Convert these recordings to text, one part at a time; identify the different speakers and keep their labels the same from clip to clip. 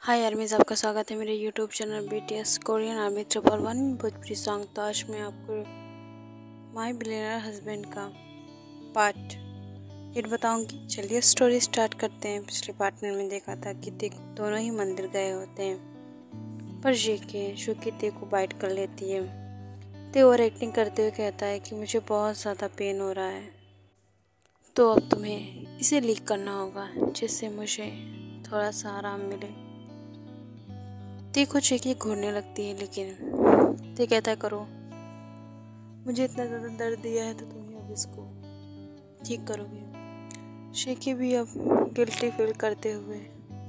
Speaker 1: हाय आर्मीज, आपका स्वागत है मेरे YouTube channel BTS Korean army 111 Bhojpuri song. तो आज मैं आपको माय बिलियनर हस्बैंड का पार्ट 8 बताऊंगी। चलिए स्टोरी स्टार्ट करते हैं। पिछले पार्ट में देखा था कि दोनों ही मंदिर गए होते हैं, पर जेके जो कि ते को बाइट कर लेती है। ते ओवर एक्टिंग करते हुए कहता है कि मुझे बहुत ज़्यादा पेन हो रहा है, तो अब तुम्हें इसे लीक करना होगा जिससे मुझे थोड़ा सा आराम मिले। ते को जेके घूरने लगती है, लेकिन ते कहता है करो, मुझे इतना ज़्यादा दर्द दिया है तो तुम ही अब इसको ठीक करोगे। शेकी भी अब गिल्टी फील करते हुए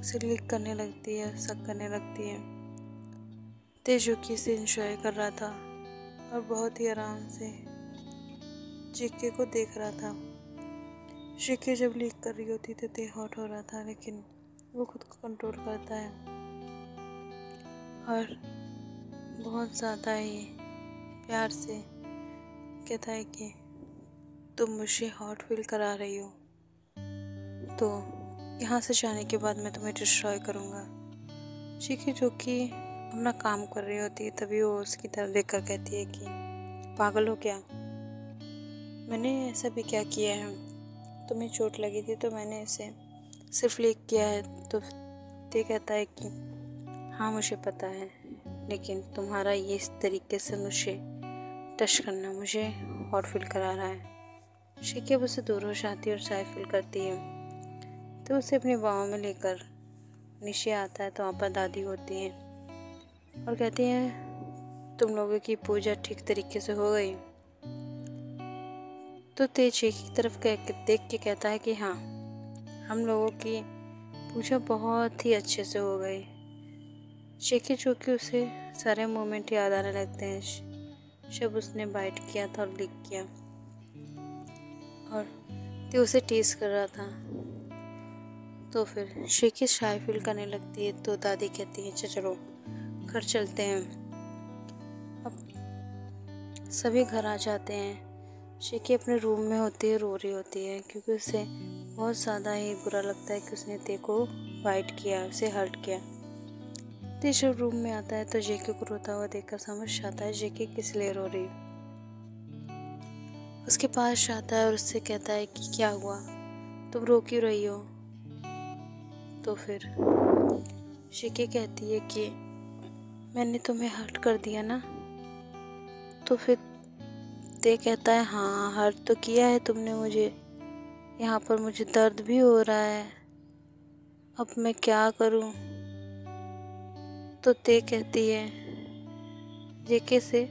Speaker 1: उसे लीक करने लगती है, शक करने लगती है। ते जो कि इसे इंजॉय कर रहा था और बहुत ही आराम से जेके को देख रहा था। शेकी जब लीक कर रही होती तो ते हॉट हो रहा था, लेकिन वो खुद को कंट्रोल करता है और बहुत ज़्यादा ही प्यार से कहता है कि तुम मुझे हॉट फील करा रही हो, तो यहाँ से जाने के बाद मैं तुम्हें डिस्ट्रॉय करूँगा। शिकी जो कि अपना काम कर रही होती है, तभी वो उसकी तरफ देखकर कहती है कि पागल हो क्या, मैंने ऐसा भी क्या किया है, तुम्हें चोट लगी थी तो मैंने इसे सिर्फ लीक किया है। तो ते कहता है कि हाँ मुझे पता है, लेकिन तुम्हारा ये इस तरीके से मुझे टच करना मुझे हॉट फील करा रहा है। शिकी अब उसे दूर हो जाती है और शाय फील करती है, तो उसे अपनी बाहों में लेकर नीचे आता है। तो वहाँ पर दादी होती है और कहती हैं तुम लोगों की पूजा ठीक तरीके से हो गई। तो ते शेकी की तरफ देख के कहता है कि हाँ, हम लोगों की पूजा बहुत ही अच्छे से हो गई। शेकी जो कि उसे सारे मोमेंट याद आने लगते हैं जब उसने बाइट किया था और लीक किया, और ते उसे टीज कर रहा था। तो फिर शेकी शाय फील करने लगती है। तो दादी कहती है चलो घर चलते हैं। अब सभी घर आ जाते हैं। शेकी अपने रूम में होती है, रो रही होती है, क्योंकि उसे बहुत ज़्यादा ही बुरा लगता है कि उसने ते को बाइट किया, उसे हर्ट किया। ते जब रूम में आता है तो जेके को रोता हुआ देखकर समझ जाता है जेके किस लिए रो रही। उसके पास जाता है और उससे कहता है कि क्या हुआ, तुम रो क्यों रही हो। तो फिर जेके कहती है कि मैंने तुम्हें हर्ट कर दिया ना। तो फिर ते कहता है हाँ, हर्ट तो किया है तुमने मुझे, यहाँ पर मुझे दर्द भी हो रहा है, अब मैं क्या करूँ। तो ते कहती है जेके से,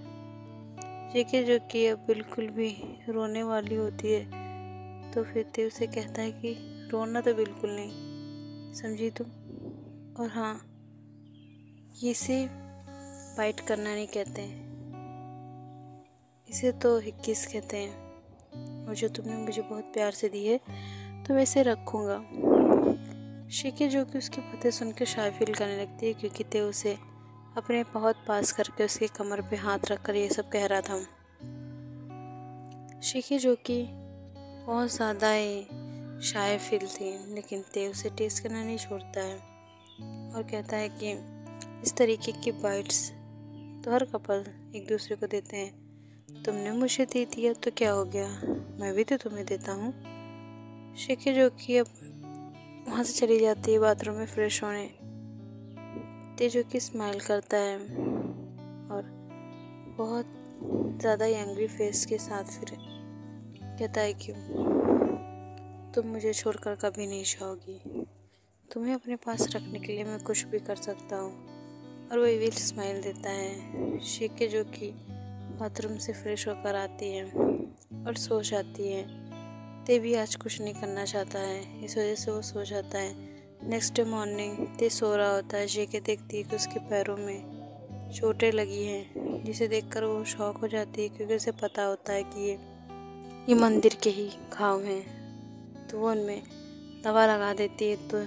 Speaker 1: जेके जो कि अब बिल्कुल भी रोने वाली होती है। तो फिर ते उसे कहता है कि रोना तो बिल्कुल नहीं, समझी तुम, और हाँ, इसे बाइट करना नहीं कहते हैं, इसे तो किस कहते हैं। और जो तुमने मुझे बहुत प्यार से दी है तो मैं इसे रखूँगा। शिकी जो कि उसकी बातें सुनकर शाय फील करने लगती है, क्योंकि ते उसे अपने बहुत पास करके उसके कमर पे हाथ रखकर ये सब कह रहा था। शिकी जो कि बहुत ज़्यादा ही शाय फील थी, लेकिन ते उसे टेस्ट करना नहीं छोड़ता है और कहता है कि इस तरीके की बाइट्स तो हर कपल एक दूसरे को देते हैं, तुमने मुझे दे दिया तो क्या हो गया, मैं भी तो तुम्हें देता हूँ। शिकी जो कि अब वहाँ से चली जाती है बाथरूम में फ्रेश होने। ते जो कि स्माइल करता है और बहुत ज़्यादा एंग्री फेस के साथ फिर कहता है कि तुम मुझे छोड़कर कभी नहीं जाओगी, तुम्हें अपने पास रखने के लिए मैं कुछ भी कर सकता हूँ। और वो विल स्माइल देता है। शिकी जो कि बाथरूम से फ्रेश होकर आती है और सो जाती है। ते भी आज कुछ नहीं करना चाहता है, इस वजह से वो सो जाता है। नेक्स्ट डे मॉर्निंग ते सो रहा होता है। जेके देखती है कि उसके पैरों में चोटें लगी हैं, जिसे देखकर वो शॉक हो जाती है, क्योंकि उसे पता होता है कि ये मंदिर के ही घाव हैं। तो वो उनमें दवा लगा देती है। तो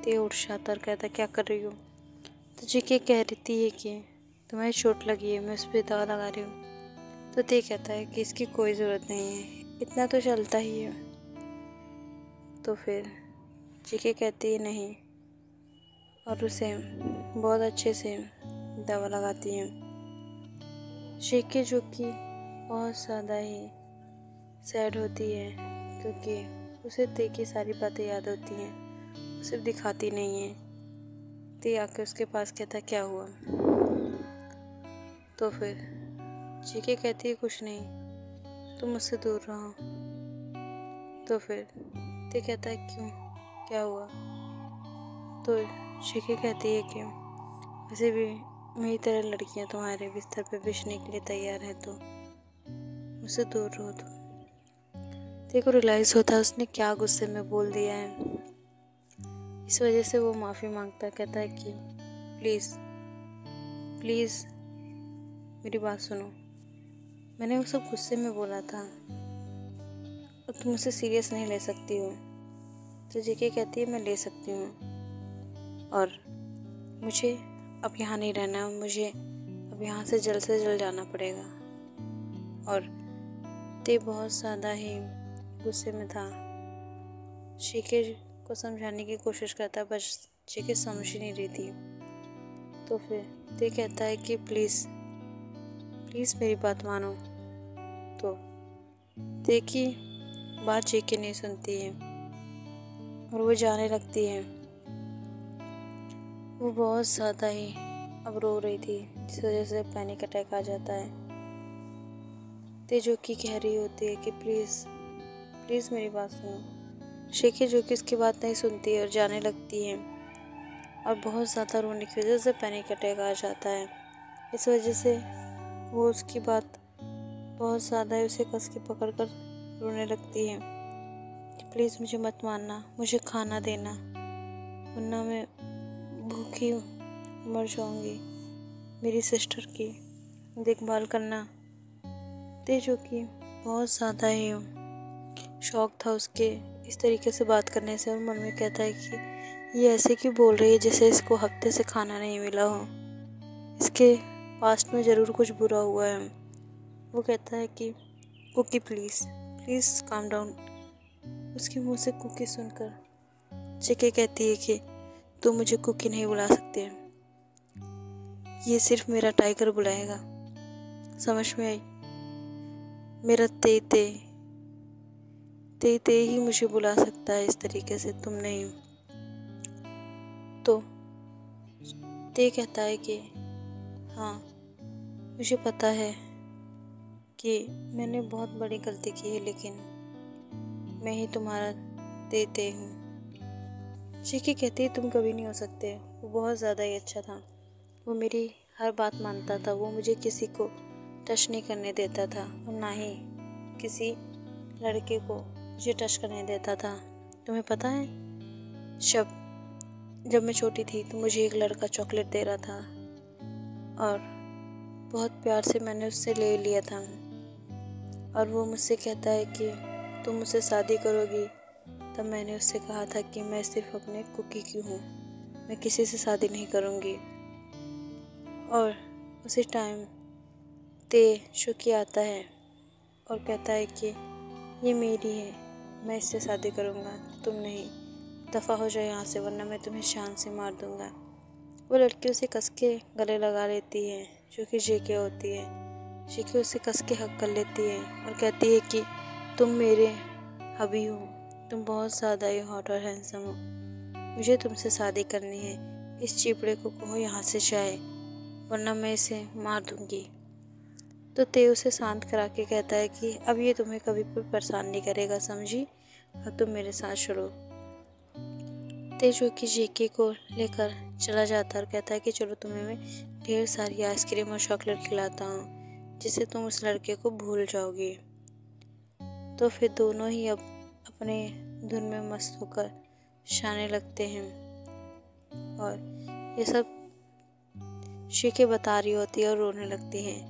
Speaker 1: ते उठ जाता और कहता क्या कर रही हो। तो जेके कह रही है कि तुम्हें चोट लगी है, मैं उस पर दवा लगा रही हूँ। तो ते कहता है कि इसकी कोई ज़रूरत नहीं है, इतना तो चलता ही है। तो फिर जेके कहती है नहीं, और उसे बहुत अच्छे से दवा लगाती हैं। शेके जो कि बहुत ज़्यादा ही सैड होती है क्योंकि उसे ते की सारी बातें याद होती हैं, वो सिर्फ दिखाती नहीं है। ते आके उसके पास कहता है क्या हुआ, तो फिर शेके कहती है कुछ नहीं, तुम मुझसे दूर रहो। तो फिर ते कहता है क्यों, क्या हुआ, तो शेके कहती है कि वैसे भी मेरी तरह लड़कियां तुम्हारे बिस्तर पे बिछने के लिए तैयार हैं, तो मुझसे दूर रहो तुम। तेरे को रियलाइज़ होता है उसने क्या गुस्से में बोल दिया है। इस वजह से वो माफ़ी मांगता है, कहता है कि प्लीज़ प्लीज़ मेरी बात सुनो, मैंने वो सब गुस्से में बोला था और तुम मुझसे सीरियस नहीं ले सकती हो। तो जेके कहती है मैं ले सकती हूँ और मुझे अब यहाँ नहीं रहना, मुझे अब यहाँ से जल्द जाना पड़ेगा। और ते बहुत ज़्यादा ही गुस्से में था। शेके को समझाने की कोशिश करता, बस शेके समझ ही नहीं रही थी। तो फिर ते कहता है कि प्लीज़ प्लीज़ मेरी बात मानो। तो ते की बात शेके नहीं सुनती है और वो जाने लगती है। वो बहुत ज़्यादा ही अब रो रही थी, जिस वजह से पैनिक अटैक आ जाता है। ते जो कि कह रही होती है कि प्लीज़ प्लीज़ मेरी बात सुनो। शेके जो कि उसकी बात नहीं सुनती है और जाने लगती है और बहुत ज़्यादा रोने की वजह से पैनिक अटैक आ जाता है। इस वजह से वो उसकी बात बहुत ज़्यादा ही उसे कस के पकड़ कर रोने लगती है कि प्लीज़ मुझे मत मारना, मुझे खाना देना, वरना मैं भूखी मर जाऊंगी, मेरी सिस्टर की देखभाल करना। ते जो कि बहुत ज़्यादा ही शौक था उसके इस तरीके से बात करने से, और मन में कहता है कि ये ऐसे क्यों बोल रही है जैसे इसको हफ्ते से खाना नहीं मिला हो, इसके पास्ट में ज़रूर कुछ बुरा हुआ है। वो कहता है कि cookie please please calm down. उसके मुंह से कुकी सुनकर जेके कहती है कि तुम मुझे कुकी नहीं बुला सकते, ये सिर्फ मेरा टाइगर बुलाएगा, समझ में आई? मेरा ते ते ते ते ही मुझे बुला सकता है इस तरीके से, तुम नहीं। तो ते कहता है कि हाँ मुझे पता है कि मैंने बहुत बड़ी गलती की है, लेकिन मैं ही तुम्हारा ते हूँ। जेके कहती है तुम कभी नहीं हो सकते, वो बहुत ज़्यादा ही अच्छा था, वो मेरी हर बात मानता था, वो मुझे किसी को टच नहीं करने देता था और ना ही किसी लड़के को मुझे टच करने देता था। तुम्हें पता है जब मैं छोटी थी तो मुझे एक लड़का चॉकलेट दे रहा था और बहुत प्यार से मैंने उससे ले लिया था, और वो मुझसे कहता है कि तुम मुझसे शादी करोगी। तब मैंने उससे कहा था कि मैं सिर्फ अपने कुकी की हूँ, मैं किसी से शादी नहीं करूँगी। और उसी टाइम ते शुकी आता है और कहता है कि ये मेरी है, मैं इससे शादी करूँगा, तुम नहीं, दफ़ा हो जाए यहाँ से वरना मैं तुम्हें शान से मार दूँगा। वो लड़की उसे कस के गले लगा लेती है, जो कि जेके होती है। जेके उसे कस के हक कर लेती है और कहती है कि तुम मेरे हबी हो, तुम बहुत ज़्यादा ही हॉट और हैंडसम हो, मुझे तुमसे शादी करनी है। इस चिपड़े को कहो यहाँ से जाए वरना मैं इसे मार दूँगी। तो ते उसे शांत करा के कहता है कि अब ये तुम्हें कभी भी परेशान नहीं करेगा, समझी? अब तुम मेरे साथ चलो। ते जो कि जेके को लेकर चला जाता है और कहता है कि चलो तुम्हें मैं ढेर सारी आइसक्रीम और चॉकलेट खिलाता हूँ जिससे तुम उस लड़के को भूल जाओगी। तो फिर दोनों ही अब अपने धुन में मस्त होकर शाने लगते हैं और ये सब शेके बता रही होती है और रोने लगती है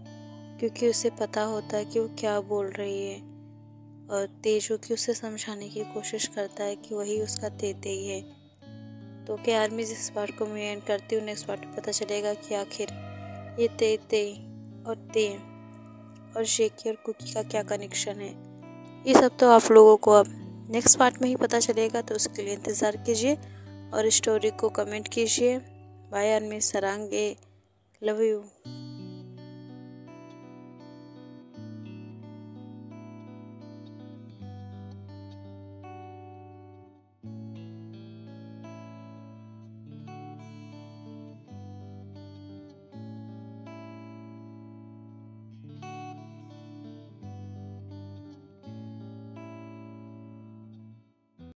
Speaker 1: क्योंकि उसे पता होता है कि वो क्या बोल रही है, और तेजो की उसे समझाने की कोशिश करता है कि वही उसका तेते ही है। तो क्या आर्मी जिस पार्ट को मैं एंड करती हूँ, नेक्स्ट पार्ट में पता चलेगा कि आखिर ये ते और शेकी और कुकी का क्या कनेक्शन है। ये सब तो आप लोगों को अब नेक्स्ट पार्ट में ही पता चलेगा, तो उसके लिए इंतज़ार कीजिए और स्टोरी को कमेंट कीजिए। बाय, आर्मी सरांगे, लव यू।